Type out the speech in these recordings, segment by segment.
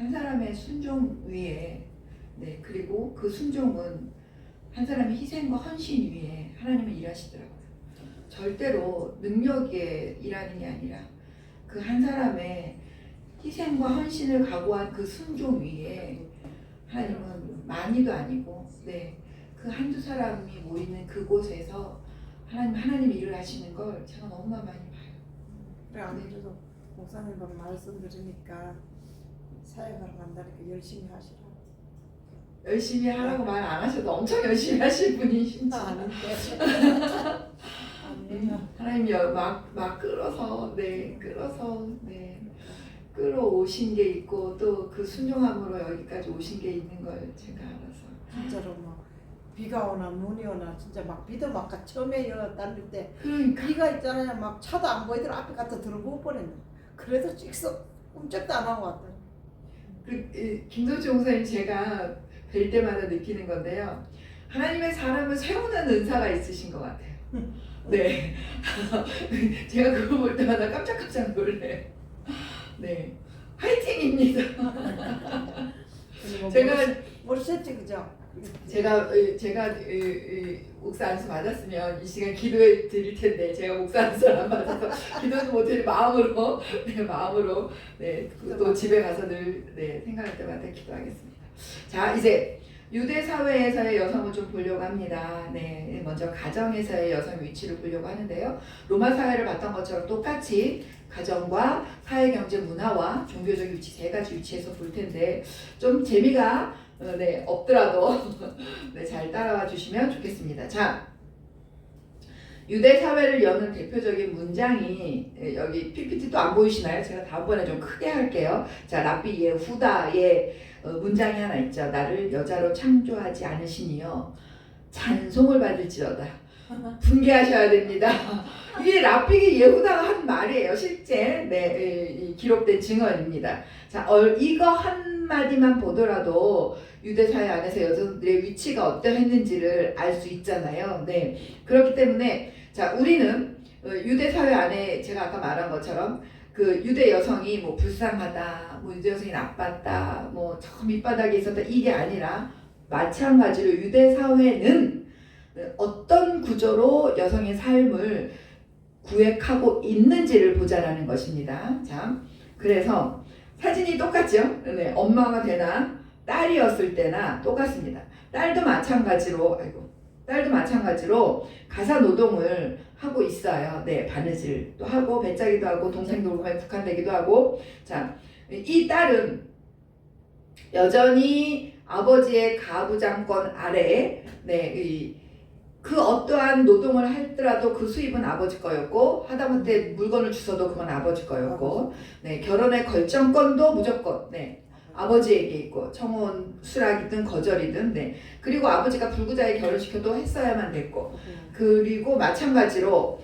한 사람의 순종 위에, 네, 그리고 그 순종은 한 사람의 희생과 헌신 위에 하나님은 일하시더라고요. 절대로 능력에 일하는 게 아니라 그 한 사람의 희생과 헌신을 각오한 그 순종 위에 하나님은 많이도 아니고, 네, 그 한두 사람이 모이는 그곳에서 하나님 일을 하시는 걸 제가 너무나 많이 봐요. 그래, 아무래도 목사님하고 말씀 들으니까 사역하러 간다니까 열심히 하시라. 열심히 하라고 말 안 하셔도 엄청 열심히 하실 분이 진짜 아닌데. 하나님이 막 끌어서 끌어오신 게 있고 또 그 순종함으로 여기까지 오신 게 있는 걸 제가 알아서 진짜로 막 비가 오나 눈이 오나 진짜 막 비도 막 처음에 딸릴 때 그러니까 비가 있잖아요. 막 차도 안 보이더라. 앞에 갖다 들어볼 뻔했네. 그래도 찍서 꼼짝도 안 하고 왔더니. 김도주 목사님 제가 뵐 때마다 느끼는 건데요. 하나님의 사람을 세우는 은사가 있으신 것 같아요. 네, 제가 그거 볼 때마다 깜짝깜짝 놀래요. 네, 화이팅입니다. 제가 모르셨지 그죠? 제가 목사 안수 받았으면 이 시간 기도해 드릴 텐데 제가 목사 안수를 안 받아서 기도도 못해 마음으로 또 집에 가서 늘 생각할 때마다 기도하겠습니다. 자, 이제 유대 사회에서의 여성을 좀 보려고 합니다. 네, 먼저 가정에서의 여성 위치를 보려고 하는데요. 로마 사회를 봤던 것처럼 똑같이 가정과 사회, 경제, 문화와 종교적 위치 세 가지 위치에서 볼 텐데 좀 재미가 없더라도 잘 따라와 주시면 좋겠습니다. 자, 유대 사회를 여는 대표적인 문장이 여기 PPT도 안 보이시나요? 제가 다음번에 좀 크게 할게요. 자, 랍비 예후다의 문장이 하나 있죠. 나를 여자로 창조하지 않으시니요 찬송을 받을지어다. 분개하셔야 됩니다. 이게 랍비 예후다가 한 말이에요. 실제 기록된 증언입니다. 자, 이거 한 마디만 보더라도 유대 사회 안에서 여성들의 위치가 어떠했는지를 알 수 있잖아요. 네, 그렇기 때문에 자, 우리는 유대 사회 안에 제가 아까 말한 것처럼 그 유대 여성이 뭐 불쌍하다, 뭐 유대 여성이 나빴다, 뭐 저 밑바닥에 있었다 이게 아니라 마찬가지로 유대 사회는 어떤 구조로 여성의 삶을 구획하고 있는지를 보자라는 것입니다. 자, 그래서 사진이 똑같죠? 네, 엄마가 되나 딸이었을 때나 똑같습니다. 딸도 마찬가지로 가사 노동을 하고 있어요. 네, 바느질도 하고 배짜기도 하고 동생 돌봄에 국한되기도 하고. 자, 이 딸은 여전히 아버지의 가부장권 아래에 그 어떠한 노동을 하더라도 그 수입은 아버지 거였고 하다못해 물건을 주워도 그건 아버지 거였고 결혼의 결정권도 무조건 아버지에게 있고 청혼 수락이든 거절이든 그리고 아버지가 불구자에 결혼시켜도 했어야만 됐고 그리고 마찬가지로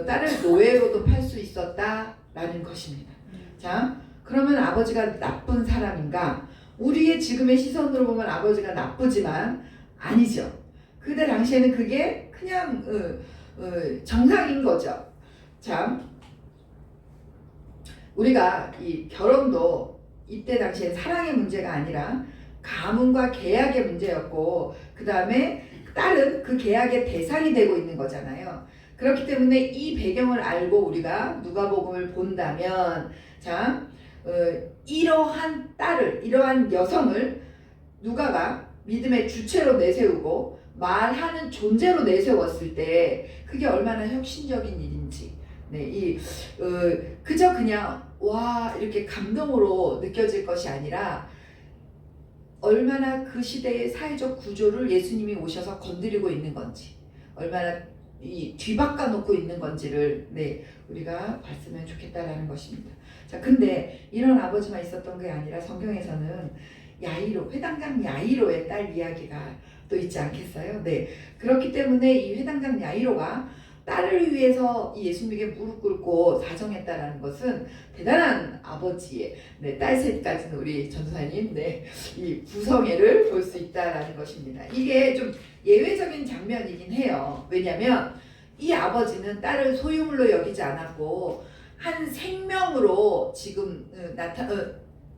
딸을 노예로도 팔 수 있었다라는 것입니다. 자, 그러면 아버지가 나쁜 사람인가? 우리의 지금의 시선으로 보면 아버지가 나쁘지만 아니죠. 그때 당시에는 그게 그냥 정상인 거죠. 자, 우리가 이 결혼도 이때 당시에 사랑의 문제가 아니라 가문과 계약의 문제였고 그 다음에 딸은 그 계약의 대상이 되고 있는 거잖아요. 그렇기 때문에 이 배경을 알고 우리가 누가복음을 본다면 자, 이러한 딸을, 이러한 여성을 누가가 믿음의 주체로 내세우고 말하는 존재로 내세웠을 때 그게 얼마나 혁신적인 일인지 그저 그냥 와 이렇게 감동으로 느껴질 것이 아니라 얼마나 그 시대의 사회적 구조를 예수님이 오셔서 건드리고 있는 건지 얼마나 뒤바꿔 놓고 있는 건지를 우리가 봤으면 좋겠다라는 것입니다. 자, 근데 이런 아버지만 있었던 게 아니라 성경에서는 야이로, 회당장 야이로의 딸 이야기가 또 있지 않겠어요? 그렇기 때문에 이 회당장 야이로가 딸을 위해서 예수님에게 무릎 꿇고 사정했다라는 것은 대단한 아버지의 딸셋까지는 우리 전도사님 이 구성애를 볼 수 있다라는 것입니다. 이게 좀 예외적인 장면이긴 해요. 왜냐하면 이 아버지는 딸을 소유물로 여기지 않았고 한 생명으로 지금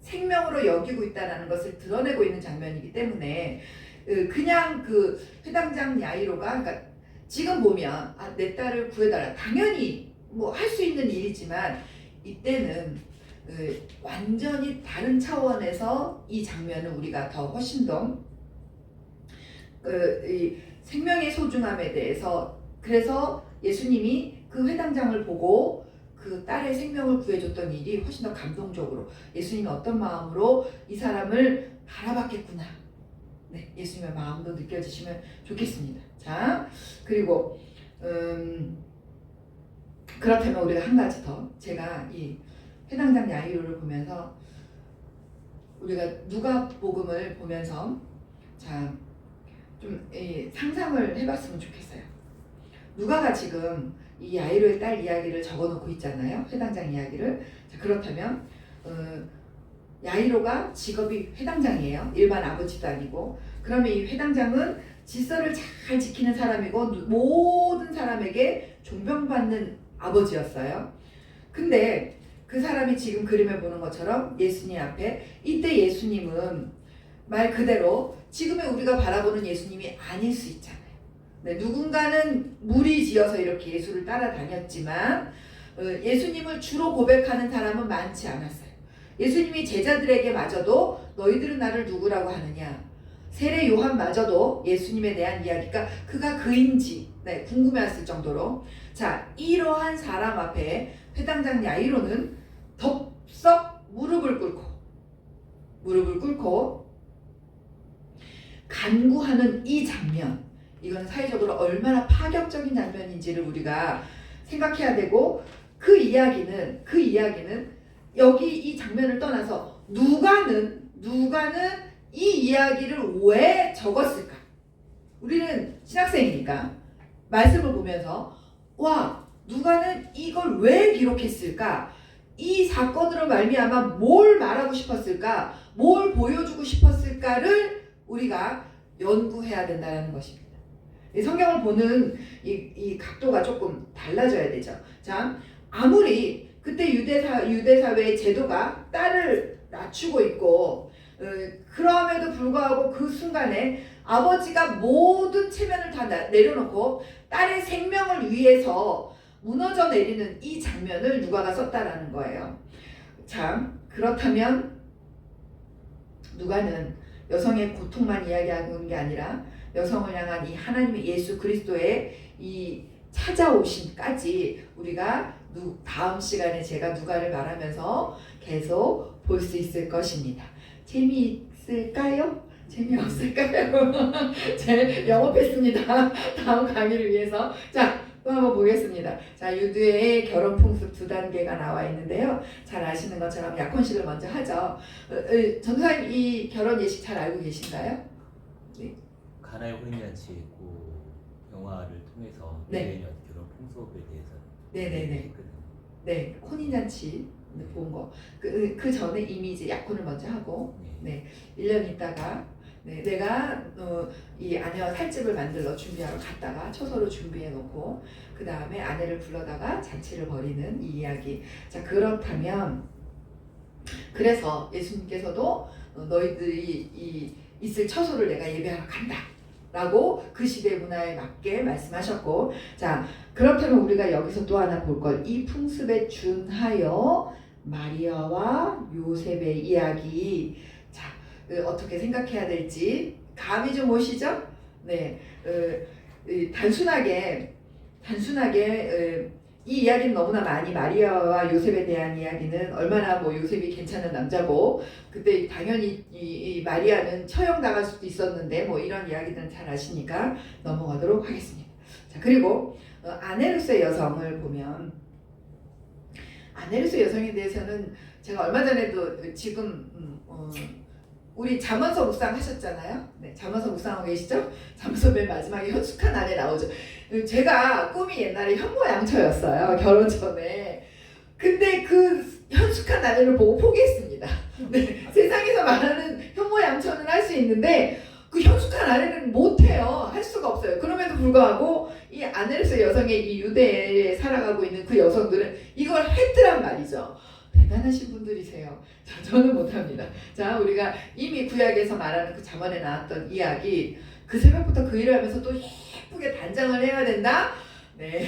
생명으로 여기고 있다는 것을 드러내고 있는 장면이기 때문에 그냥 그 회당장 야이로가 그러니까 지금 보면 내 딸을 구해달라 당연히 뭐 할 수 있는 일이지만 이때는 완전히 다른 차원에서 이 장면을 우리가 더 훨씬 더 이 생명의 소중함에 대해서 그래서 예수님이 그 회당장을 보고 그 딸의 생명을 구해줬던 일이 훨씬 더 감동적으로 예수님이 어떤 마음으로 이 사람을 바라봤겠구나. 네, 예수님의 마음도 느껴지시면 좋겠습니다. 자, 그리고 그렇다면 우리가 한 가지 더 제가 이 회당장 야이로를 보면서 우리가 누가복음을 보면서 자, 좀 상상을 해봤으면 좋겠어요. 누가가 지금 이 야이로의 딸 이야기를 적어놓고 있잖아요. 회당장 이야기를. 자, 그렇다면 야이로가 직업이 회당장이에요. 일반 아버지도 아니고. 그러면 이 회당장은 질서를 잘 지키는 사람이고 모든 사람에게 존경받는 아버지였어요. 근데 그 사람이 지금 그림을 보는 것처럼 예수님 앞에 이때 예수님은 말 그대로 지금의 우리가 바라보는 예수님이 아닐 수 있잖아요. 네, 누군가는 무리지어서 이렇게 예수를 따라다녔지만 예수님을 주로 고백하는 사람은 많지 않았어요. 예수님이 제자들에게 마저도 너희들은 나를 누구라고 하느냐 세례 요한마저도 예수님에 대한 이야기가 그가 그인지 네, 궁금해했을 정도로 자 이러한 사람 앞에 회당장 야이로는 덥석 무릎을 꿇고 간구하는 이 장면 이건 사회적으로 얼마나 파격적인 장면인지를 우리가 생각해야 되고 그 이야기는 여기 이 장면을 떠나서 누가는 이 이야기를 왜 적었을까? 우리는 신학생이니까 말씀을 보면서 와 누가는 이걸 왜 기록했을까? 이 사건으로 말미암아 뭘 말하고 싶었을까? 뭘 보여주고 싶었을까를 우리가 연구해야 된다는 것입니다. 이 성경을 보는 이 각도가 조금 달라져야 되죠. 자, 아무리 그때 유대 사회의 제도가 딸을 낮추고 있고 그럼에도 불구하고 그 순간에 아버지가 모든 체면을 다 내려놓고 딸의 생명을 위해서 무너져 내리는 이 장면을 누가가 썼다라는 거예요. 참 그렇다면 누가는 여성의 고통만 이야기하고 있는 게 아니라 여성을 향한 이 하나님의 예수 그리스도의 이 찾아오심까지 우리가 다음 시간에 제가 누가를 말하면서 계속 볼 수 있을 것입니다. 재미있을까요? 재미없을까요? 제 영업했습니다. 다음 강의를 위해서. 자, 또 한번 보겠습니다. 자, 유대의 결혼 풍습 2단계가 나와 있는데요. 잘 아시는 것처럼 약혼식을 먼저 하죠. 전도사님 이 결혼 예식 잘 알고 계신가요? 네. 가나의 혼인잔치 영화를 통해서 네. 결혼 풍속에 대해서 네네네. 했거든요. 네, 혼인잔치 본 거. 그 전에 이미 이제 약혼을 먼저 하고, 네, 1년 있다가, 네, 내가 이 아내와 살집을 만들러 준비하러 갔다가 초서로 준비해 놓고, 그 다음에 아내를 불러다가 잔치를 벌이는 이 이야기. 자, 그렇다면, 그래서 예수님께서도 너희들이 있을 처소를 내가 예배하러 간다. 라고 그 시대 문화에 맞게 말씀하셨고 자 그렇다면 우리가 여기서 또 하나 볼 걸 이 풍습에 준하여 마리아와 요셉의 이야기 자 어떻게 생각해야 될지 감이 좀 오시죠? 네 단순하게 이 이야기는 너무나 많이 마리아와 요셉에 대한 이야기는 얼마나 뭐 요셉이 괜찮은 남자고 그때 당연히 이 마리아는 처형당할 수도 있었는데 뭐 이런 이야기들은 잘 아시니까 넘어가도록 하겠습니다. 자 그리고 아네루스의 여성을 보면 아네루스의 여성에 대해서는 제가 얼마 전에도 지금 우리 잠언서 묵상 하셨잖아요. 네, 잠언서 묵상하고 계시죠? 잠언서 맨 마지막에 현숙한 아내 나오죠. 제가 꿈이 옛날에 현모양처였어요. 결혼 전에. 근데 그 현숙한 아내를 보고 포기했습니다. 네, 세상에서 말하는 현모양처는 할 수 있는데 그 현숙한 아내는 못해요. 할 수가 없어요. 그럼에도 불구하고 이 아네르스 여성의 이 유대에 살아가고 있는 그 여성들은 이걸 했더란 말이죠. 대단하신 분들이세요. 자, 저는 못합니다. 자, 우리가 이미 구약에서 말하는 그 잠언에 나왔던 이야기, 그 새벽부터 그 일을 하면서 또 예쁘게 단장을 해야 된다. 네,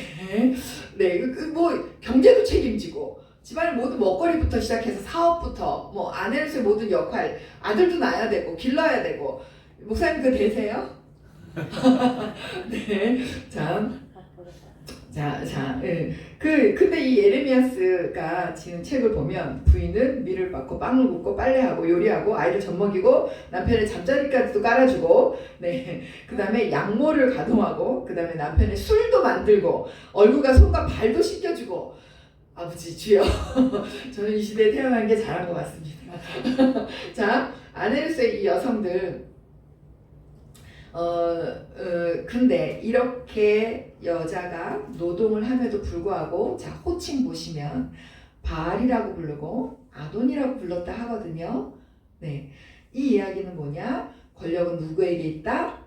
네, 뭐 경제도 책임지고 집안의 모든 먹거리부터 시작해서 사업부터 뭐 아내로서의 모든 역할, 아들도 낳아야 되고 길러야 되고. 목사님 그 되세요? 네, 예. 근데 이 예레미야스가 지금 책을 보면 부인은 밀을 빻고 빵을 굽고 빨래하고 요리하고 아이를 젖먹이고 남편의 잠자리까지도 깔아주고, 네. 그 다음에 양모를 가동하고, 그 다음에 남편의 술도 만들고, 얼굴과 손과 발도 씻겨주고, 아버지 주여, 저는 이 시대에 태어난 게 잘한 것 같습니다. 자, 아내로서의 이 여성들, 근데 이렇게 여자가 노동을 함에도 불구하고, 자, 호칭 보시면 바알이라고 부르고 아돈이라고 불렀다 하거든요. 네, 이 이야기는 뭐냐? 권력은 누구에게 있다?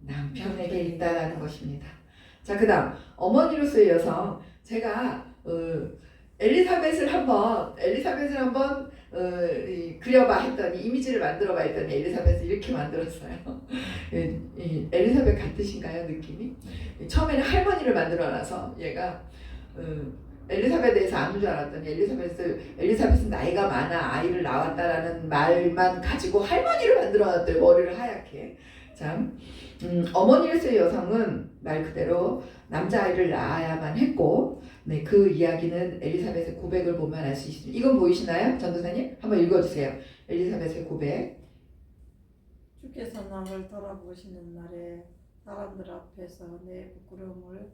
남편에게 있다라는 것입니다. 자, 그 다음 어머니로서의 여성, 제가 엘리사벳을 한번 그려봐 했더니, 이미지를 만들어봐 했더니 엘리사벳을 이렇게 만들었어요. 엘리사벳 같으신가요, 느낌이? 처음에는 할머니를 만들어놔서 얘가 엘리사벳에 대해서 아는 줄 알았더니 엘리사벳은 나이가 많아 아이를 낳았다라는 말만 가지고 할머니를 만들어놨대요. 머리를 하얗게. 참, 어머니로서의 여성은 말 그대로 남자아이를 낳아야만 했고, 네, 그 이야기는 엘리사벳의 고백을 보면 알 수 있습니다. 이건 보이시나요? 전도사님? 한번 읽어주세요. 엘리사벳의 고백. 주께서 나를 돌아보시는 날에 사람들 앞에서 내 부끄러움을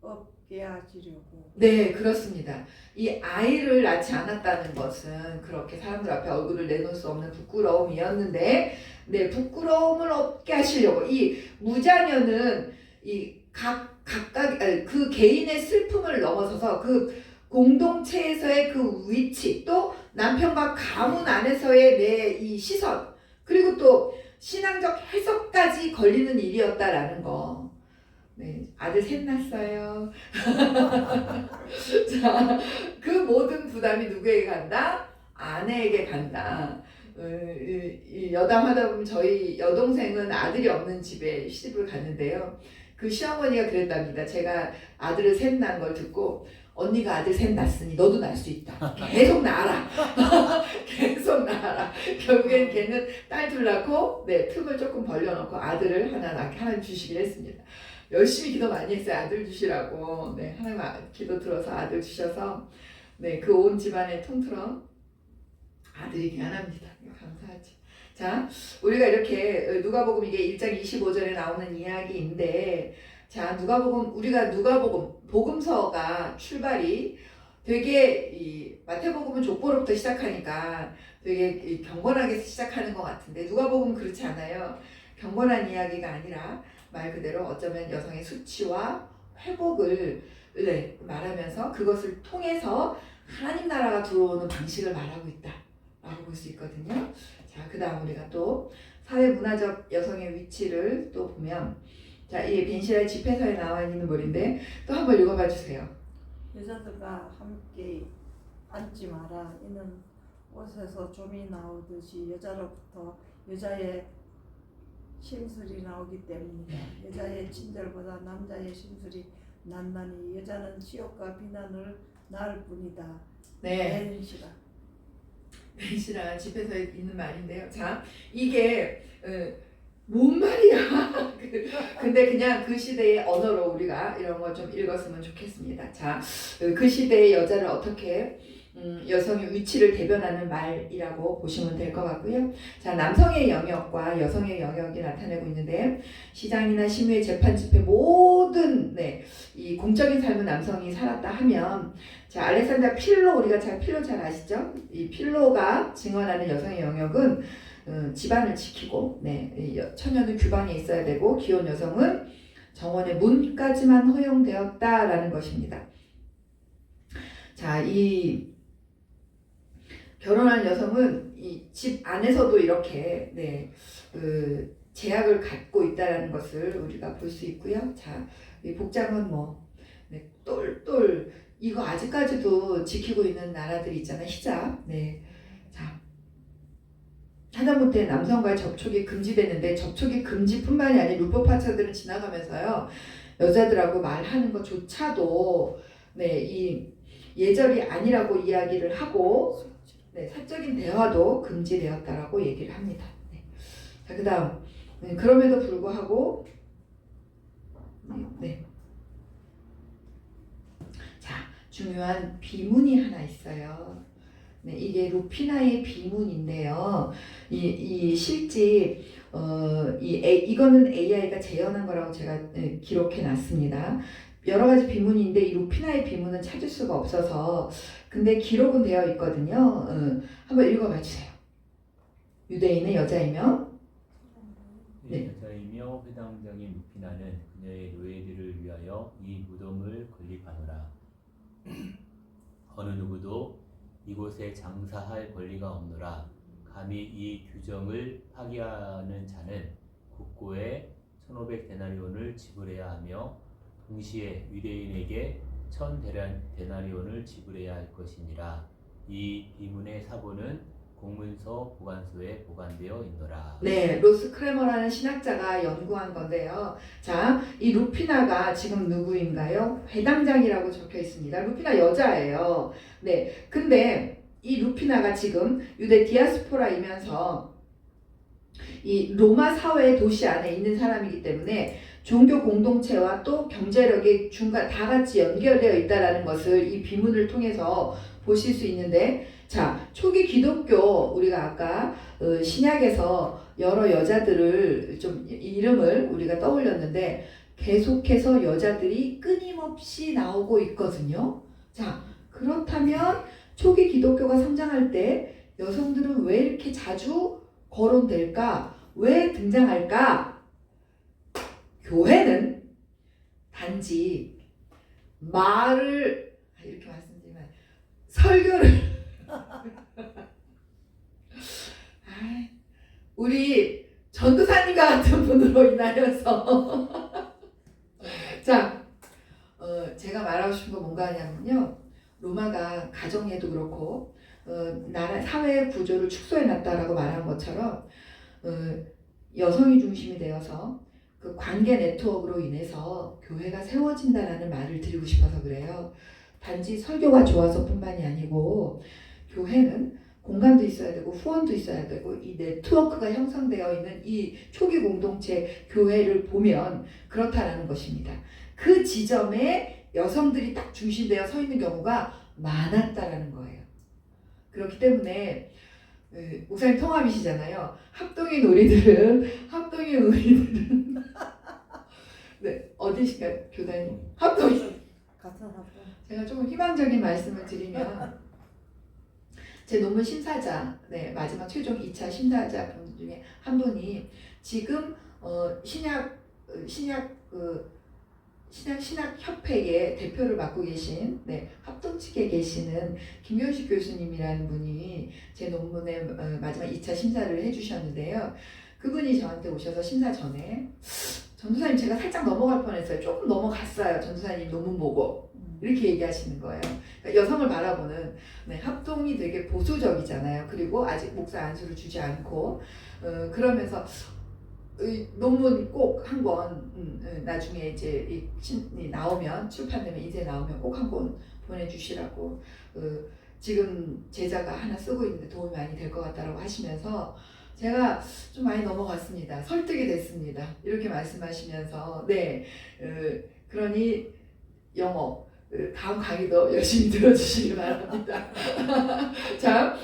없게 하시려고. 네, 그렇습니다. 이 아이를 낳지 않았다는 것은 그렇게 사람들 앞에 얼굴을 내놓을 수 없는 부끄러움이었는데, 네, 부끄러움을 없게 하시려고. 이 무자녀는 이 각각 그 개인의 슬픔을 넘어서서 그 공동체에서의 그 위치, 또 남편과 가문 안에서의 내 이 시선, 그리고 또 신앙적 해석까지 걸리는 일이었다라는 거. 네, 아들 셋 낳았어요. 자, 그 모든 부담이 누구에게 간다? 아내에게 간다. 여담하다 보면 저희 여동생은 아들이 없는 집에 시집을 갔는데요. 그 시어머니가 그랬답니다. 제가 아들을 셋 낳은 걸 듣고, 언니가 아들 셋 낳았으니 너도 낳을 수 있다. 계속 낳아라. 계속 낳아라. 결국엔 걔는 딸 둘 낳고, 네, 틈을 조금 벌려놓고 아들을 하나 주시긴 했습니다. 열심히 기도 많이 했어요. 아들 주시라고. 네, 하나님 기도 들어서 아들 주셔서, 네, 그 온 집안의 통틀어 아들이 귀한합니다. 감사하죠. 자, 우리가 이렇게 누가복음 이게 1장 25절에 나오는 이야기인데, 자, 우리가 누가복음 복음서가 출발이 되게 이 마태복음은 족보로부터 시작하니까 되게 경건하게 시작하는 것 같은데, 누가복음은 그렇지 않아요. 경건한 이야기가 아니라 말 그대로 어쩌면 여성의 수치와 회복을, 네, 말하면서 그것을 통해서 하나님 나라가 들어오는 방식을 말하고 있다 라고 볼 수 있거든요. 자, 그 다음 우리가 또 사회 문화적 여성의 위치를 또 보면, 자, 이 벤시라의 집회서에 나와 있는 글인데 또 한번 읽어봐 주세요. 여자들과 함께 앉지 마라. 이는 옷에서 좀이 나오듯이 여자로부터 여자의 심술이 나오기 때문이다. 여자의 친절보다 남자의 심술이 낫나니 여자는 치욕과 비난을 낳을 뿐이다. 네, 벤시라 집회서에 있는 말인데요. 자, 이게 뭔 말이야? 근데 그냥 그 시대의 언어로 우리가 이런 거 좀 읽었으면 좋겠습니다. 자, 그 시대의 여자를 어떻게 여성의 위치를 대변하는 말이라고 보시면 될 것 같고요. 자, 남성의 영역과 여성의 영역이 나타내고 있는데, 시장이나 심의, 재판, 집회 모든, 네, 이 공적인 삶은 남성이 살았다 하면, 자, 알렉산더 필로, 우리가 필로 잘 아시죠? 이 필로가 증언하는 여성의 영역은 집안을 지키고, 네, 처녀는 규방에 있어야 되고, 기혼 여성은 정원의 문까지만 허용되었다라는 것입니다. 자, 이 결혼한 여성은 이 집 안에서도 이렇게, 네, 제약을 갖고 있다라는 것을 우리가 볼 수 있고요. 자, 이 복장은 뭐, 네, 똘똘 이거 아직까지도 지키고 있는 나라들이 있잖아요. 히잡. 네. 자, 하다못해 남성과의 접촉이 금지됐는데 접촉이 금지뿐만이 아니라 율법학자들은 지나가면서요. 여자들하고 말하는 것조차도 네, 이 예절이 아니라고 이야기를 하고 네, 사적인 대화도 금지되었다라고 얘기를 합니다. 네. 자, 그다음 그럼에도 불구하고 네. 자, 중요한 비문이 하나 있어요. 네, 이게 루피나의 비문인데요. 이 실제 이거는 AI가 재현한 거라고 제가 기록해 놨습니다. 여러 가지 비문인데 이 루피나의 비문은 찾을 수가 없어서 근데 기록은 되어 있거든요. 한번 읽어봐 주세요. 유대인의 여자이며 네. 여자이며 회당장인 루피나는 그녀의 노예들을 위하여 이 무덤을 건립하노라. 어느 누구도 이곳에 장사할 권리가 없노라. 감히 이 규정을 파기하는 자는 국고에 1,500데나리온을 지불해야 하며 동시에 유대인에게 1,000데나리온을 지불해야 할 것이니라. 이 비문의 사본은 공문서 보관소에 보관되어 있노라. 네, 로스 크레머라는 신학자가 연구한 건데요. 자, 이 루피나가 지금 누구인가요? 회당장이라고 적혀 있습니다. 루피나 여자예요. 네, 근데 이 루피나가 지금 유대 디아스포라이면서 이 로마 사회 도시 안에 있는 사람이기 때문에 종교 공동체와 또 경제력이 다 같이 연결되어 있다라는 것을 이 비문을 통해서 보실 수 있는데 자, 초기 기독교 우리가 아까 신약에서 여러 여자들을 좀 이름을 우리가 떠올렸는데 계속해서 여자들이 끊임없이 나오고 있거든요. 자, 그렇다면 초기 기독교가 성장할 때 여성들은 왜 이렇게 자주 거론될까? 왜 등장할까? 교회는 단지 말을 이렇게 말씀드리면 설교를 우리 전도사님과 같은 분으로 인하여서 자, 제가 말하고 싶은 거 뭔가 하냐면요. 로마가 가정에도 그렇고 나라 사회의 구조를 축소해 놨다라고 말한 것처럼 여성이 중심이 되어서 그 관계 네트워크로 인해서 교회가 세워진다라는 말을 드리고 싶어서 그래요. 단지 설교가 좋아서뿐만이 아니고 교회는 공간도 있어야 되고 후원도 있어야 되고 이 네트워크가 형성되어 있는 이 초기 공동체 교회를 보면 그렇다라는 것입니다. 그 지점에 여성들이 딱 중심되어 서 있는 경우가 많았다라는 거예요. 그렇기 때문에 목사님 통합이시잖아요. 합동의 놀이들은 네, 어디신가요, 교단님? 합동이 같은 학교. 제가 조금 희망적인 말씀을 드리면 제 논문 심사자, 네, 마지막 최종 2차 심사자 분 중에 한 분이 지금 신학협회의 대표를 맡고 계신 합동 측에 계시는 김효식 교수님이라는 분이 제 논문의 마지막 2차 심사를 해주셨는데요. 그분이 저한테 오셔서 심사 전에 전도사님 제가 살짝 넘어갈 뻔했어요. 조금 넘어갔어요. 전도사님 논문 보고. 이렇게 얘기하시는 거예요. 그러니까 여성을 바라보는 합동이 되게 보수적이잖아요. 그리고 아직 목사 안수를 주지 않고 그러면서 논문 꼭 한 권 나중에 이제 나오면 출판되면 이제 나오면 꼭 한 권 보내주시라고 지금 제자가 하나 쓰고 있는데 도움이 많이 될 것 같다라고 하시면서 제가 좀 많이 넘어갔습니다. 설득이 됐습니다. 이렇게 말씀하시면서 그러니 영어 다음 강의도 열심히 들어주시기 바랍니다. 자,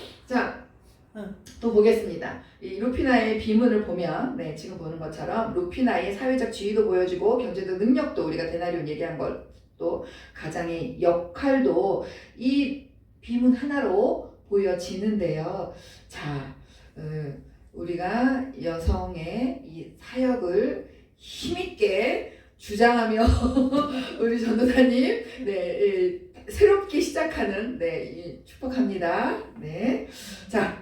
또 보겠습니다. 이 루피나의 비문을 보면 지금 보는 것처럼 루피나의 사회적 지위도 보여지고 경제적 능력도 우리가 데나리온 얘기한 것도 가장의 역할도 이 비문 하나로 보여지는데요. 자, 우리가 여성의 이 사역을 힘있게 주장하며 우리 전도사님 새롭게 시작하는 축복합니다. 자,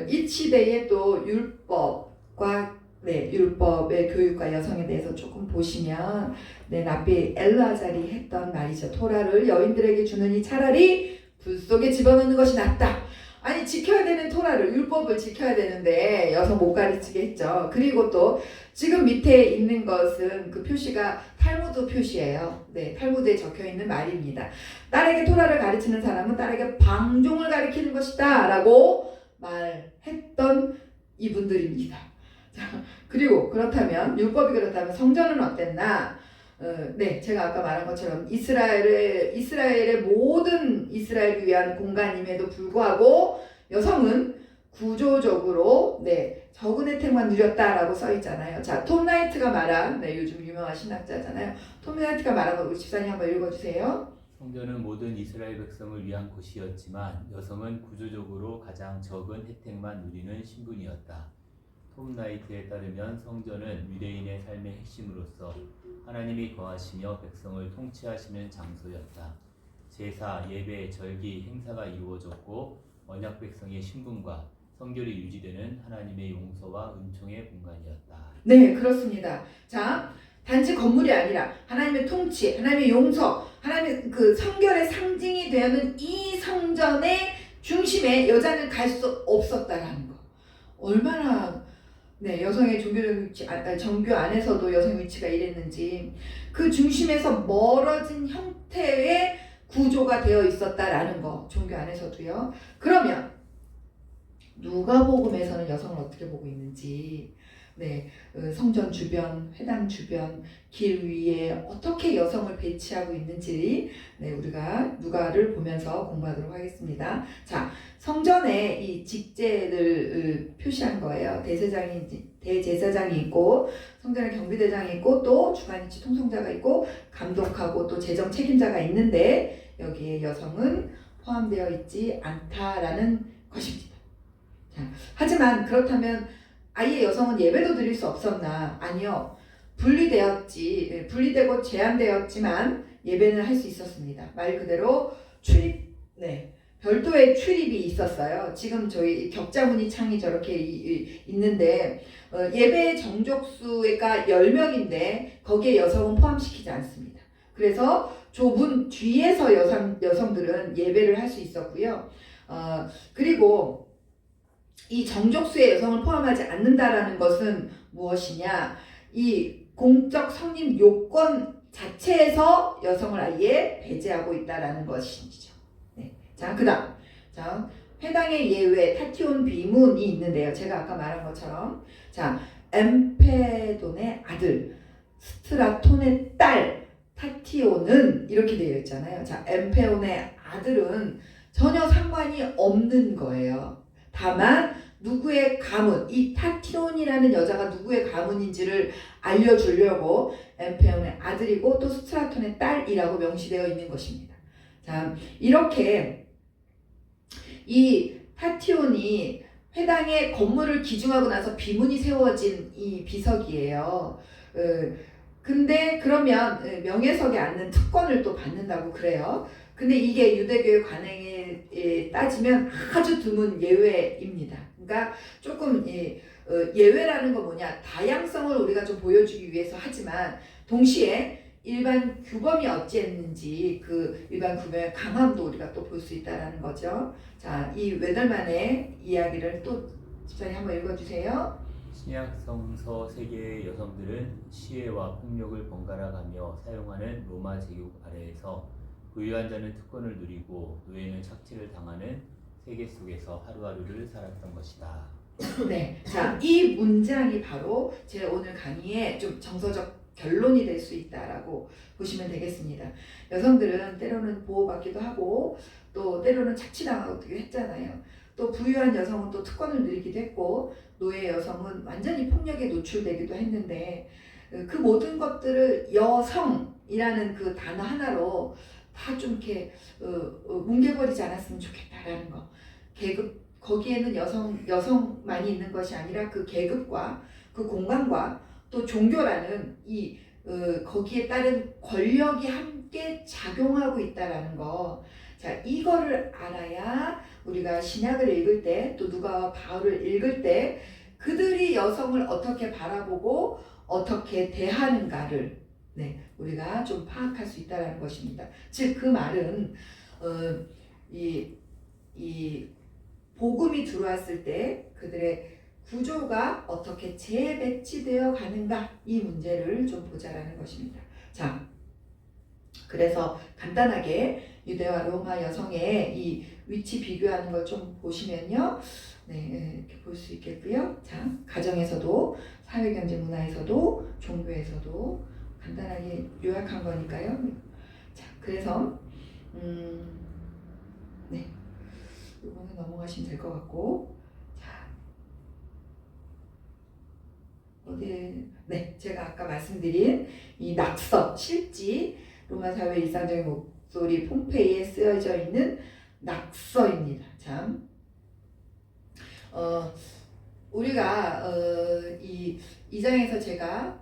이 시대에 또 율법과 네, 율법의 교육과 여성에 대해서 조금 보시면 네, 랍비 엘르아잘이 했던 말이죠. 토라를 여인들에게 주느니 차라리 불 속에 집어넣는 것이 낫다. 아니 지켜야 되는 토라를 율법을 지켜야 되는데 여성 못 가르치게 했죠. 그리고 또 지금 밑에 있는 것은 그 표시가 탈무드 표시예요. 네, 탈무드에 적혀 있는 말입니다. 딸에게 토라를 가르치는 사람은 딸에게 방종을 가르치는 것이다 라고 말했던 이분들입니다. 자, 그리고 그렇다면 율법이 그렇다면 성전은 어땠나? 네, 제가 아까 말한 것처럼 이스라엘의 모든 이스라엘을 위한 공간임에도 불구하고 여성은 구조적으로 네, 적은 혜택만 누렸다라고 써 있잖아요. 자, 톰 라이트가 말한 요즘 유명한 신학자잖아요. 톰 라이트가 말한 거 우리 집사님 한번 읽어주세요. 성전은 모든 이스라엘 백성을 위한 곳이었지만 여성은 구조적으로 가장 적은 혜택만 누리는 신분이었다. 톰 라이트에 따르면 성전은 유대인의 삶의 핵심으로서 하나님이 거하시며 백성을 통치하시는 장소였다. 제사, 예배, 절기, 행사가 이루어졌고 언약 백성의 신분과 성결이 유지되는 하나님의 용서와 은총의 공간이었다. 네, 그렇습니다. 자, 단지 건물이 아니라 하나님의 통치, 하나님의 용서, 하나님의 그 성결의 상징이 되는 이 성전의 중심에 여자는 갈 수 없었다라는 거. 얼마나 네, 여성의 종교적 위치, 정교 안에서도 여성의 위치가 이랬는지 그 중심에서 멀어진 형태의 구조가 되어 있었다라는 거, 종교 안에서도요. 그러면 누가복음에서는 여성을 어떻게 보고 있는지, 네, 성전 주변, 회당 주변, 길 위에 어떻게 여성을 배치하고 있는지, 네, 우리가 누가를 보면서 공부하도록 하겠습니다. 자, 성전에 이 직제를 표시한 거예요. 대제사장이 있고, 성전에 경비대장이 있고, 또 주관이치 통성자가 있고, 감독하고 또 재정 책임자가 있는데 여기에 여성은 포함되어 있지 않다라는 것입니다. 자, 하지만 그렇다면 아예 여성은 예배도 드릴 수 없었나? 아니요. 분리되고 제한되었지만 예배는 할 수 있었습니다. 말 그대로 출입, 네. 별도의 출입이 있었어요. 지금 저희 격자무늬 창이 저렇게 있는데 예배 정족수가 10명인데 거기에 여성은 포함시키지 않습니다. 그래서 좁은 뒤에서 여성들은 예배를 할 수 있었고요. 그리고 이 정족수의 여성을 포함하지 않는다라는 것은 무엇이냐? 이 공적 성립 요건 자체에서 여성을 아예 배제하고 있다라는 것이죠. 네. 자, 그다음, 자, 회당의 예외 타티온 비문이 있는데요. 제가 아까 말한 것처럼, 자, 엠페돈의 아들, 스트라톤의 딸, 타티온은 이렇게 되어 있잖아요. 자, 엠페온의 아들은 전혀 상관이 없는 거예요. 다만 누구의 가문, 이 타티온이라는 여자가 누구의 가문인지를 알려주려고 엠페온의 아들이고 또 스트라톤의 딸이라고 명시되어 있는 것입니다. 자, 이렇게 이 타티온이 회당의 건물을 기증하고 나서 비문이 세워진 이 비석이에요. 근데 그러면 명예석에 앉는 특권을 또 받는다고 그래요. 근데 이게 유대교의 관행에 따지면 아주 드문 예외입니다. 그러니까 조금 예외라는 거 뭐냐, 다양성을 우리가 좀 보여주기 위해서 하지만 동시에 일반 규범이 어찌했는지 그 일반 규범의 강함도 우리가 또 볼 수 있다라는 거죠. 자, 이 웨덜만의 이야기를 또 집사님 한번 읽어주세요. 신약 성서 세계의 여성들은 시해와 폭력을 번갈아 가며 사용하는 로마 제국 아래에서 부유한 자는 특권을 누리고 노예는 착취를 당하는 세계 속에서 하루하루를 살았던 것이다. 네, 자, 이 문장이 바로 제 오늘 강의의 좀 정서적 결론이 될 수 있다라고 보시면 되겠습니다. 여성들은 때로는 보호받기도 하고 또 때로는 착취당하기도 했잖아요. 또 부유한 여성은 또 특권을 누리기도 했고 노예 여성은 완전히 폭력에 노출되기도 했는데 그 모든 것들을 여성이라는 그 단어 하나로 다 좀 이렇게 뭉개버리지 않았으면 좋겠다라는 거. 계급, 거기에는 여성만이 있는 것이 아니라 그 계급과 그 공간과 또 종교라는 이 거기에 따른 권력이 함께 작용하고 있다라는 거. 자, 이거를 알아야 우리가 신약을 읽을 때 또 누가와 바울을 읽을 때 그들이 여성을 어떻게 바라보고 어떻게 대하는가를 우리가 좀 파악할 수 있다는 것입니다. 즉 그 말은 이 복음이 들어왔을 때 그들의 구조가 어떻게 재배치되어 가는가 이 문제를 좀 보자라는 것입니다. 자, 그래서 간단하게 유대와 로마 여성의 이 위치 비교하는 걸 좀 보시면요. 이렇게 볼 수 있겠고요. 자, 가정에서도 사회, 경제, 문화에서도 종교에서도 간단하게 요약한 거니까요. 자, 그래서 이거는 넘어가시면 될 것 같고, 자, 제가 아까 말씀드린 이 낙서, 실지, 로마 사회의 일상적인 목소리 폼페이에 쓰여져 있는 낙서입니다. 참, 우리가 이 장에서 제가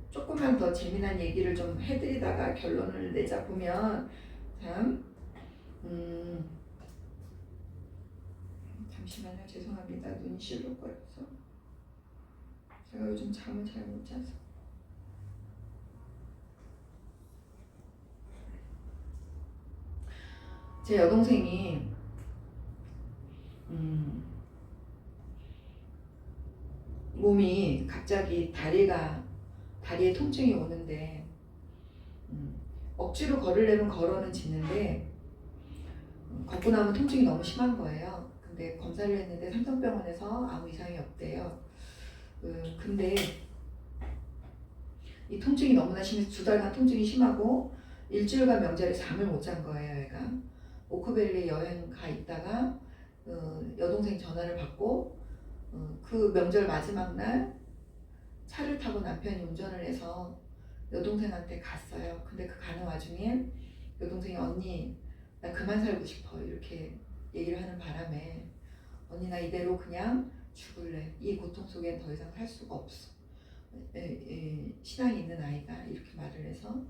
조금만 더 재미난 얘기를 좀 해드리다가 결론을 내자 보면 참, 잠시만요. 죄송합니다. 눈이 실룩거려서 제가 요즘 잠을 잘 못 자서. 제 여동생이 몸이 갑자기 다리에 통증이 오는데 억지로 걸으려면 걸어는 짖는데 걷고 나면 통증이 너무 심한 거예요. 근데 검사를 했는데 삼성병원에서 아무 이상이 없대요. 근데 이 통증이 너무나 심해서 2달간 통증이 심하고 일주일간 명절에 잠을 못 잔 거예요. 얘가 오크밸리에 여행 가 있다가 여동생 전화를 받고 그 명절 마지막 날 차를 타고 남편이 운전을 해서 여동생한테 갔어요. 근데 그 가는 와중에 여동생이 언니 나 그만 살고 싶어 이렇게 얘기를 하는 바람에 언니 나 이대로 그냥 죽을래. 이 고통 속엔 더 이상 살 수가 없어. 신앙이 있는 아이가 이렇게 말을 해서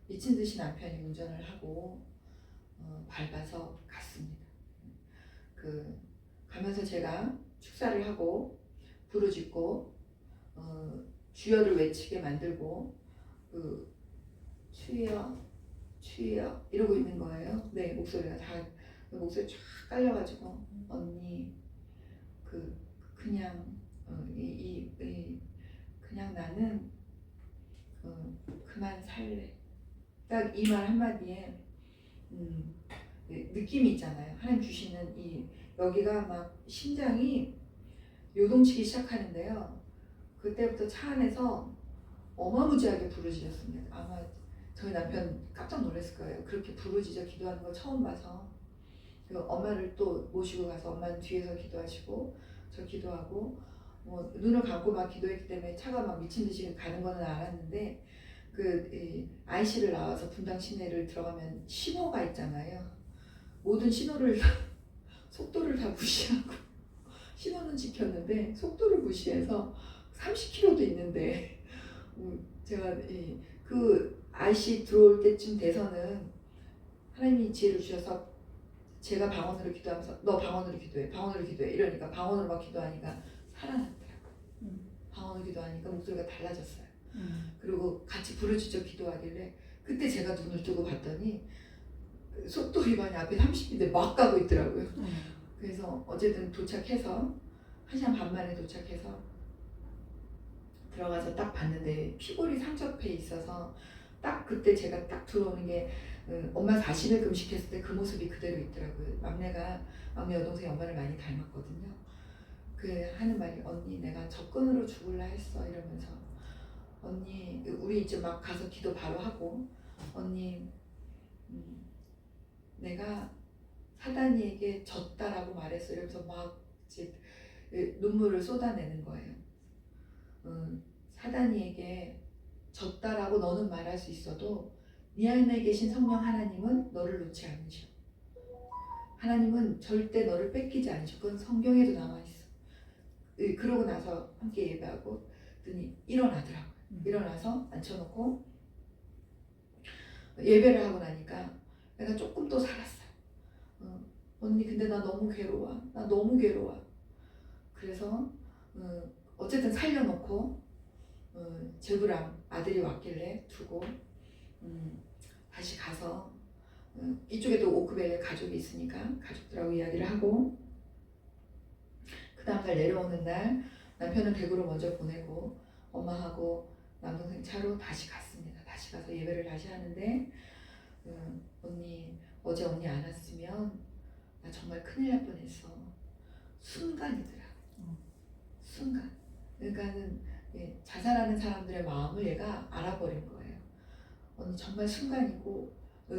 미친 듯이 남편이 운전을 하고 밟아서 갔습니다. 가면서 제가 축사를 하고 부르짖고 주여를 외치게 만들고 주여 주여 이러고 있는 거예요. 네, 목소리가 다 목소리 쫙 깔려가지고 언니 그냥 그냥 나는 그만 살래. 딱 이 말 한마디에 느낌이 있잖아요. 하나님 주시는 여기가 막 심장이 요동치기 시작하는데요. 그때부터 차 안에서 어마무지하게 부르짖었습니다. 아마 저희 남편 깜짝 놀랐을 거예요. 그렇게 부르짖어 기도하는 걸 처음 봐서. 엄마를 또 모시고 가서 엄마는 뒤에서 기도하시고 저 기도하고 눈을 감고 막 기도했기 때문에 차가 막 미친 듯이 가는 거는 알았는데 IC를 나와서 분당 시내를 들어가면 신호가 있잖아요. 모든 신호를 속도를 다 무시하고 신호는 지켰는데 속도를 무시해서 30km도 있는데 제가 그 IC 들어올 때쯤 돼서는 하나님이 지혜를 주셔서 제가 방언으로 기도하면서 너 방언으로 기도해 이러니까 방언으로 막 기도하니까 살아났더라고요. 방언으로 기도하니까 목소리가 달라졌어요. 그리고 같이 부르짖어 기도하길래 그때 제가 눈을 뜨고 봤더니 속도 위반이 앞에 30인데 막 가고 있더라고요. 그래서 어쨌든 도착해서 1시간 반 만에 도착해서 들어가서 딱 봤는데 피골이 상접해 있어서 딱 그때 제가 딱 들어오는 게 엄마 40일 금식했을 때 그 모습이 그대로 있더라고요. 막내 여동생이 엄마를 많이 닮았거든요. 하는 말이 언니 내가 접근으로 죽을라 했어 이러면서 언니 우리 이제 막 가서 기도 바로 하고 언니 내가 사단이에게 졌다라고 말했어 이러면서 막 이제 눈물을 쏟아내는 거예요. 사단이에게 졌다라고 너는 말할 수 있어도 네 안에 계신 성령 하나님은 너를 놓지 않으셔. 하나님은 절대 너를 뺏기지 않으셔. 그건 성경에도 나와 있어. 그러고 나서 함께 예배하고 그랬더니 일어나더라고요. 일어나서 앉혀놓고 예배를 하고 나니까 내가 조금 또 살았어요. 언니 근데 나 너무 괴로워. 그래서 어쨌든 살려놓고 제부랑 아들이 왔길래 두고 다시 가서 이쪽에 또 오크밸리에 가족이 있으니까 가족들하고 이야기를 하고 그 다음날 내려오는 날 남편은 대구로 먼저 보내고 엄마하고 남동생 차로 다시 갔습니다. 다시 가서 예배를 다시 하는데 언니 어제 언니 안 왔으면 나 정말 큰일 날 뻔했어. 순간이더라. 순간. 그러니까는 자살하는 사람들의 마음을 얘가 알아버린 거예요. 언니 정말 순간이고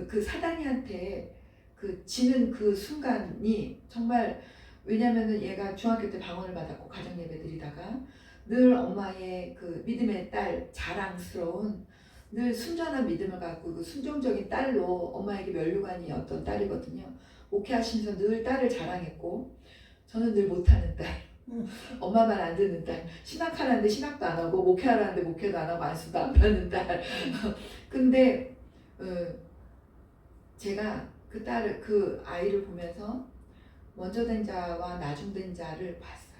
그 사단이한테 그 지는 그 순간이 정말 왜냐면은 얘가 중학교 때 방언을 받았고 가정 예배 드리다가 늘 엄마의 그 믿음의 딸 자랑스러운 늘 순전한 믿음을 갖고 그 순종적인 딸로 엄마에게 면류관이었던 딸이거든요. 목회하시면서 늘 딸을 자랑했고 저는 늘 못하는 딸 엄마 말 안 듣는 딸 신학하라는데 신학도 안 하고 목회하라는데 목회도 안 하고 안수도 안 받는 딸 근데 제가 그 딸을 그 아이를 보면서 먼저 된 자와 나중 된 자를 봤어요.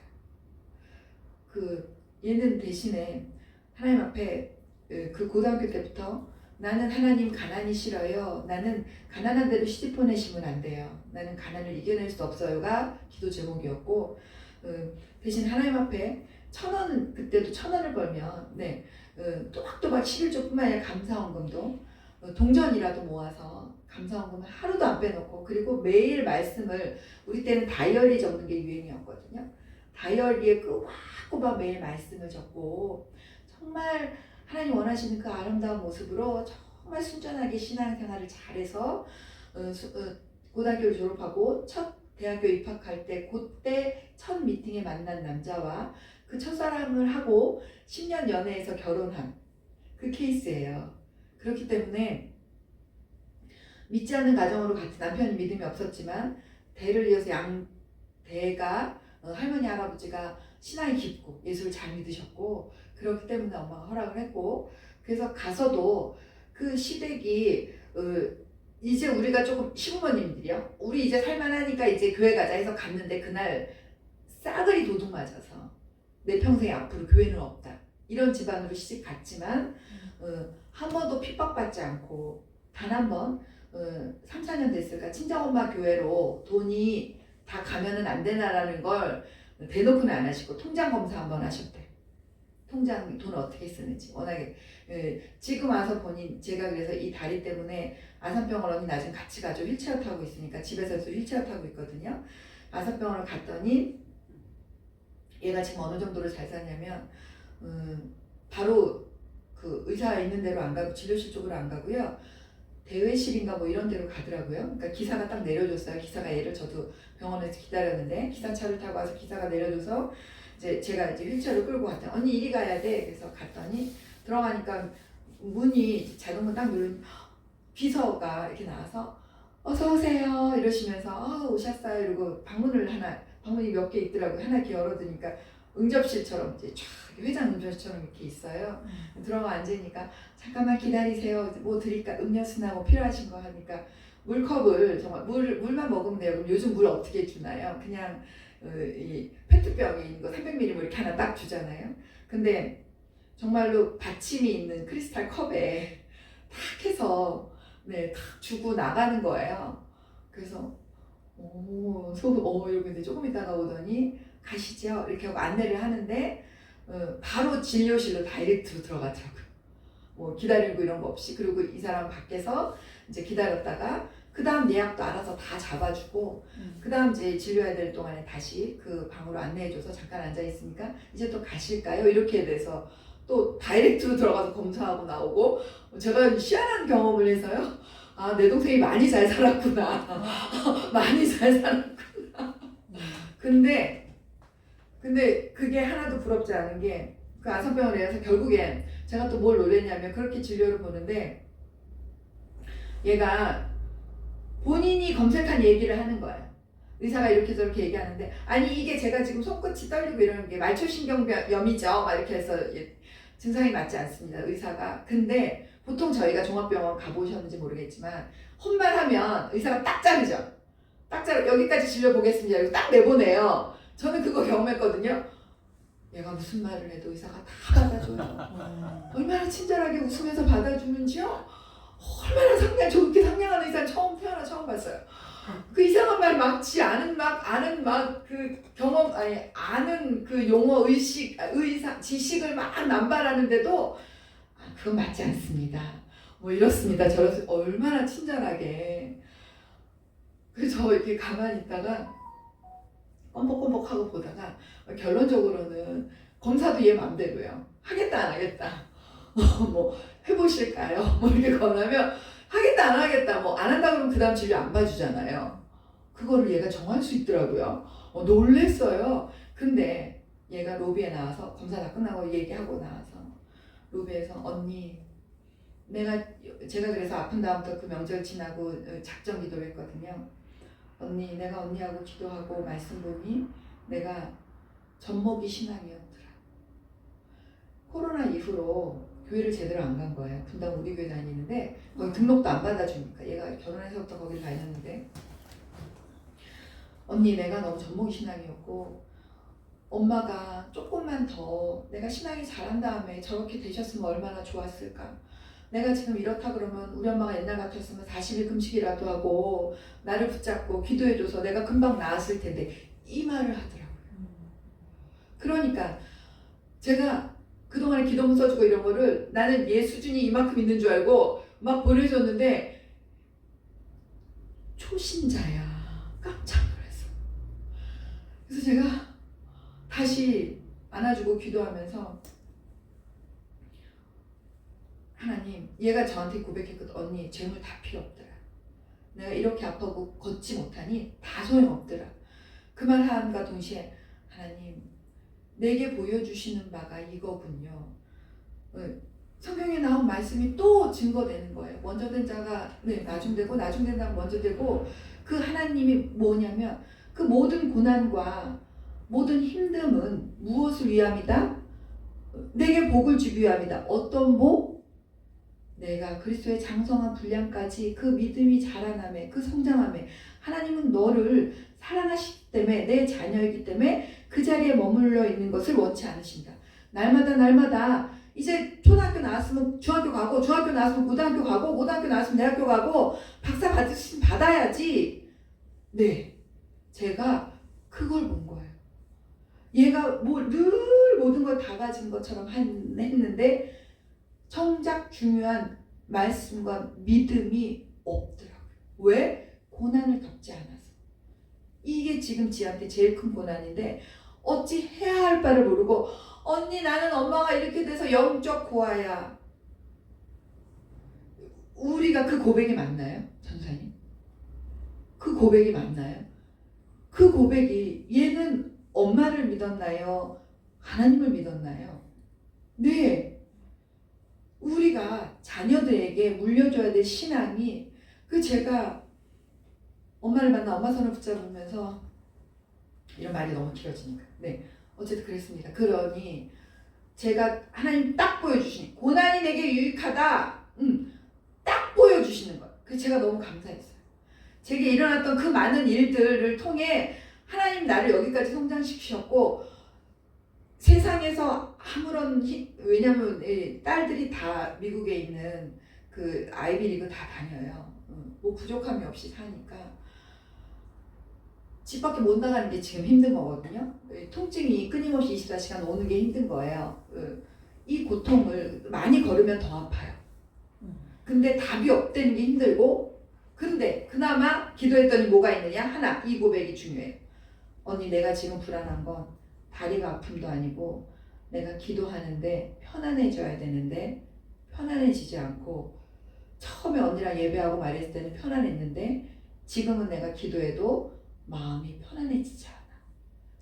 그 얘는 대신에 하나님 앞에 그 고등학교 때부터 나는 하나님 가난이 싫어요. 나는 가난한 대로 시집 보내시면 안 돼요. 나는 가난을 이겨낼 수 없어요가 기도 제목이었고 대신 하나님 앞에 1,000원 그때도 1,000원을 벌면 또박또박 11조뿐만 아니라 감사원금도 동전이라도 모아서 감사원금을 하루도 안 빼놓고 그리고 매일 말씀을 우리 때는 다이어리 적는 게 유행이었거든요. 다이어리에 꼬박꼬박 매일 말씀을 적고 정말 하나님 원하시는 그 아름다운 모습으로 정말 순전하게 신앙생활을 잘해서 고등학교를 졸업하고 첫 대학교 입학할 때 그때 첫 미팅에 만난 남자와 그 첫사랑을 하고 10년 연애해서 결혼한 그 케이스예요. 그렇기 때문에 믿지 않는 가정으로 같이 남편이 믿음이 없었지만 대를 이어서 양대가 할머니 할아버지가 신앙이 깊고 예수를 잘 믿으셨고 그렇기 때문에 엄마가 허락을 했고 그래서 가서도 그 시댁이 이제 우리가 조금 시부모님들이요 우리 이제 살만하니까 이제 교회 가자 해서 갔는데 그날 싸그리 도둑 맞아서 내 평생 앞으로 교회는 없다 이런 집안으로 시집 갔지만 한 번도 핍박받지 않고 단 한 번 3, 4년 됐을까 친정엄마 교회로 돈이 다 가면은 안 되나라는 걸 대놓고는 안 하시고 통장 검사 한번 하셨대. 통장 돈 어떻게 쓰는지 워낙에 지금 와서 본인 제가 그래서 이 다리 때문에 아산병원 언니 나중에 같이 가죠. 휠체어 타고 있으니까 집에서도 휠체어 타고 있거든요. 아산병원을 갔더니 얘가 지금 어느 정도로 잘 사냐면 바로 그 의사 있는 데로 안 가고 진료실 쪽으로 안 가고요. 대회실인가 뭐 이런 데로 가더라고요. 그러니까 기사가 딱 내려줬어요. 기사가 얘를 저도 병원에서 기다렸는데 기사차를 타고 와서 기사가 내려줘서 이제 제가 이제 휠체어를 끌고 갔더니 언니 이리 가야 돼. 그래서 갔더니 들어가니까 문이 자동문 딱 누르니 비서가 이렇게 나와서 어서 오세요 이러시면서 오셨어요 이러고 방문이 몇 개 있더라고요. 하나 이렇게 열어두니까 응접실처럼 이제 쫙 회장 응접실처럼 이렇게 있어요. 들어가 앉으니까 잠깐만 기다리세요. 뭐 드릴까 음료수나 뭐 필요하신 거 하니까 물컵을 정말 물만 먹으면 돼요. 그럼 요즘 물 어떻게 주나요? 그냥 이 페트병에 있는 거 300ml 뭐 이렇게 하나 딱 주잖아요. 근데 정말로 받침이 있는 크리스탈 컵에 탁 해서 탁 주고 나가는 거예요. 그래서 이러고 있는데 조금 있다가 오더니 가시죠 이렇게 하고 안내를 하는데 바로 진료실로 다이렉트로 들어가더라고요. 뭐 기다리고 이런 거 없이. 그리고 이 사람 밖에서 이제 기다렸다가 그 다음 예약도 알아서 다 잡아주고 그 다음 이제 진료해야 될 동안에 다시 그 방으로 안내해줘서 잠깐 앉아있으니까 이제 또 가실까요? 이렇게 돼서 또 다이렉트로 들어가서 검사하고 나오고 제가 희한한 경험을 해서요. 아, 내 동생이 많이 잘 살았구나. 많이 잘 살았구나. 근데 그게 하나도 부럽지 않은 게 그 아산병원에 가서 결국엔 제가 또 뭘 놀랬냐면 그렇게 진료를 보는데 얘가 본인이 검색한 얘기를 하는 거예요. 의사가 이렇게 저렇게 얘기하는데 아니 이게 제가 지금 손끝이 떨리고 이러는 게 말초신경염이죠. 막 이렇게 해서 증상이 맞지 않습니다. 의사가. 근데 보통 저희가 종합병원 가보셨는지 모르겠지만 혼말하면 의사가 딱 자르죠. 딱 자르 여기까지 진료 보겠습니다. 이러고 딱 내보내요. 저는 그거 경험했거든요. 얘가 무슨 말을 해도 의사가 다 받아줘요. 얼마나 친절하게 웃으면서 받아주는지요. 얼마나 저렇게 상냥한 의사 태어나 처음 봤어요. 그 이상한 말 막지 아는 그 경험 아는 그 용어 의사 지식을 막 남발하는데도 그건 맞지 않습니다. 뭐 이렇습니다. 저렇습니다. 얼마나 친절하게. 그래서 저 이렇게 가만히 있다가 껌뻑껌뻑하고 보다가 결론적으로는 검사도 얘 맘대로요. 하겠다 안 하겠다. 뭐 해보실까요? 뭐 이렇게 권하면 하겠다 안 하겠다. 뭐 안 한다 그러면 그 다음 진료 안 봐주잖아요. 그거를 얘가 정할 수 있더라고요. 놀랬어요. 근데 얘가 로비에 나와서 검사 다 끝나고 얘기하고 나와서 로비에서 언니 제가 그래서 아픈 다음부터 그 명절 지나고 작정 기도를 했거든요. 언니 내가 언니하고 기도하고 말씀 보니 내가 젖먹이 신앙이었더라. 코로나 이후로 교회를 제대로 안 간 거예요. 분당 우리 교회 다니는데 거기 등록도 안 받아주니까 얘가 결혼해서부터 거기를 다녔는데 언니 내가 너무 젖먹이 신앙이었고 엄마가 조금만 더 내가 신앙이 자란 다음에 저렇게 되셨으면 얼마나 좋았을까. 내가 지금 이렇다 그러면 우리 엄마가 옛날 같았으면 40일 금식이라도 하고 나를 붙잡고 기도해줘서 내가 금방 나았을 텐데 이 말을 하더라고요. 그러니까 제가 그동안에 기도문 써주고 이런 거를 나는 얘 수준이 이만큼 있는 줄 알고 막 보내줬는데 초신자야. 깜짝 놀랐어. 그래서 제가 다시 안아주고 기도하면서 하나님, 얘가 저한테 고백했거든. 언니 재물 다 필요 없더라. 내가 이렇게 아파고 걷지 못하니 다 소용없더라. 그 말 함과 동시에 하나님 내게 보여주시는 바가 이거군요. 성경에 나온 말씀이 또 증거되는 거예요. 먼저 된 자가 나중되고 나중된 자가 먼저 되고 그 하나님이 뭐냐면 그 모든 고난과 모든 힘듦은 무엇을 위함이다? 내게 복을 주기 위함이다. 어떤 복? 내가 그리스도의 장성한 분량까지 그 믿음이 자라남에 그 성장함에 하나님은 너를 사랑하시기 때문에 내 자녀이기 때문에 그 자리에 머물러 있는 것을 원치 않으신다. 날마다 이제 초등학교 나왔으면 중학교 가고 중학교 나왔으면 고등학교 가고 고등학교 나왔으면 대학교 가고 박사 받아야지. 네, 제가 그걸 본 거예요. 얘가 늘 모든 걸 다 가진 것처럼 했는데 정작 중요한 말씀과 믿음이 없더라고요. 왜? 고난을 겪지 않아서. 이게 지금 지한테 제일 큰 고난인데 어찌 해야 할 바를 모르고 언니 나는 엄마가 이렇게 돼서 영적 고아야. 우리가 그 고백이 맞나요? 전사님? 그 고백이 맞나요? 그 고백이 얘는 엄마를 믿었나요? 하나님을 믿었나요? 네. 우리가 자녀들에게 물려줘야 될 신앙이 제가 엄마를 만나 엄마 손을 붙잡으면서 이런 말이 너무 길어지니까 네 어쨌든 그랬습니다. 그러니 제가 하나님 딱 보여주시니 고난이 내게 유익하다 딱 보여주시는 거예요. 그래서 제가 너무 감사했어요. 제게 일어났던 그 많은 일들을 통해 하나님 나를 여기까지 성장시키셨고 세상에서 아무런 왜냐면 딸들이 다 미국에 있는 그 아이비리그 다 다녀요. 뭐 부족함이 없이 사니까 집 밖에 못 나가는 게 지금 힘든 거거든요. 통증이 끊임없이 24시간 오는 게 힘든 거예요. 이 고통을 많이 걸으면 더 아파요. 근데 답이 없다는 게 힘들고 근데 그나마 기도했더니 뭐가 있느냐? 하나, 이 고백이 중요해요. 언니 내가 지금 불안한 건 다리가 아픔도 아니고 내가 기도하는데 편안해져야 되는데 편안해지지 않고 처음에 언니랑 예배하고 말했을 때는 편안했는데 지금은 내가 기도해도 마음이 편안해지지 않아.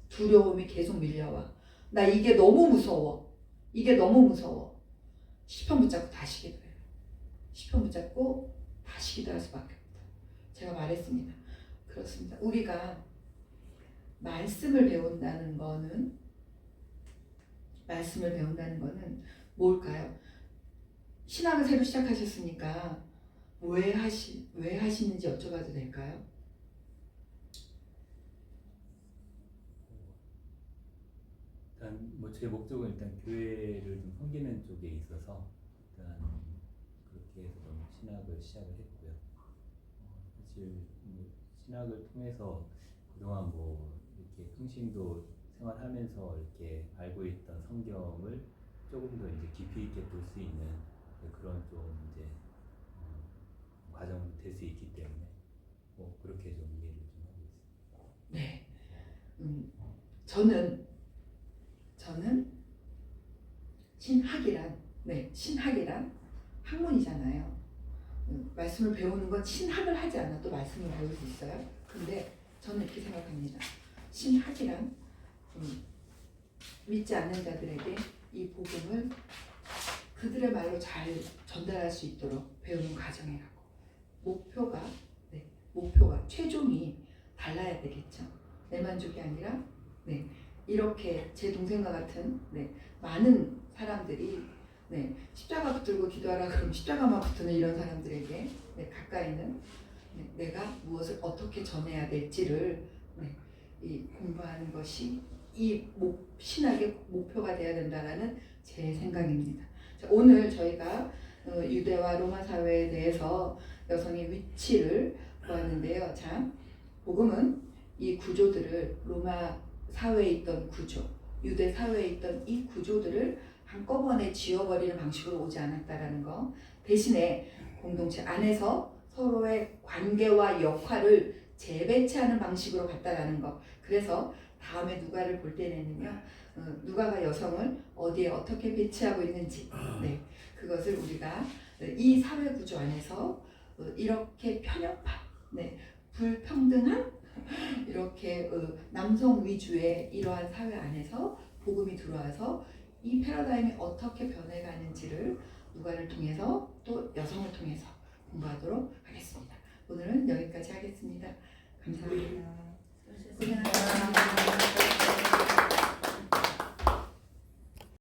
두려움이 계속 밀려와. 나 이게 너무 무서워. 이게 너무 무서워. 시편 붙잡고 다시 기도해요. 시편 붙잡고 다시 기도할 수밖에 없다. 제가 말했습니다. 그렇습니다. 우리가 말씀을 배운다는 거는 뭘까요? 신학을 새로 시작하셨으니까 왜 하시는지 여쭤봐도 될까요? 일단 뭐 뭐 제 목적은 일단 교회를 좀 섬기는 쪽에 있어서 일단 그렇게 해서 좀 신학을 시작을 했고요. 사실 뭐 신학을 통해서 그동안 뭐 이렇게 평신도 생활하면서 이렇게 알고 있던 성경을 조금 더 이제 깊이 있게 볼 수 있는 그런 좀 이제 과정이 될 수 있기 때문에 뭐 그렇게 좀 이해를 좀 하고 있습니다. 네. 저는 신학이란 학문이잖아요. 말씀을 배우는 건 신학을 하지 않아도 말씀을 배울 수 있어요. 근데 저는 이렇게 생각합니다. 신학이란 믿지 않는 자들에게 이 복음을 그들의 말로 잘 전달할 수 있도록 배우는 과정이라고. 목표가 최종이 달라야 되겠죠. 내 만족이 아니라 이렇게 제 동생과 같은 많은 사람들이 십자가 붙들고 기도하라 그러면 십자가만 붙드는 이런 사람들에게 가까이는 내가 무엇을 어떻게 전해야 될지를 이 공부하는 것이 이 신학의 목표가 되어야 된다라는 제 생각입니다. 자, 오늘 저희가 유대와 로마 사회에 대해서 여성의 위치를 보았는데요. 자, 복음은 이 구조들을 로마 사회에 있던 구조, 유대 사회에 있던 이 구조들을 한꺼번에 지워버리는 방식으로 오지 않았다라는 거. 대신에 공동체 안에서 서로의 관계와 역할을 재배치하는 방식으로 갔다라는 거. 그래서 다음에 누가를 볼 때는요, 누가가 여성을 어디에 어떻게 배치하고 있는지, 그것을 우리가 이 사회 구조 안에서 이렇게 편협한, 불평등한 이렇게 남성 위주의 이러한 사회 안에서 복음이 들어와서 이 패러다임이 어떻게 변해가는지를 누가를 통해서 또 여성을 통해서 공부하도록 하겠습니다. 오늘은 여기까지 하겠습니다. 감사합니다. 고생하셨습니다.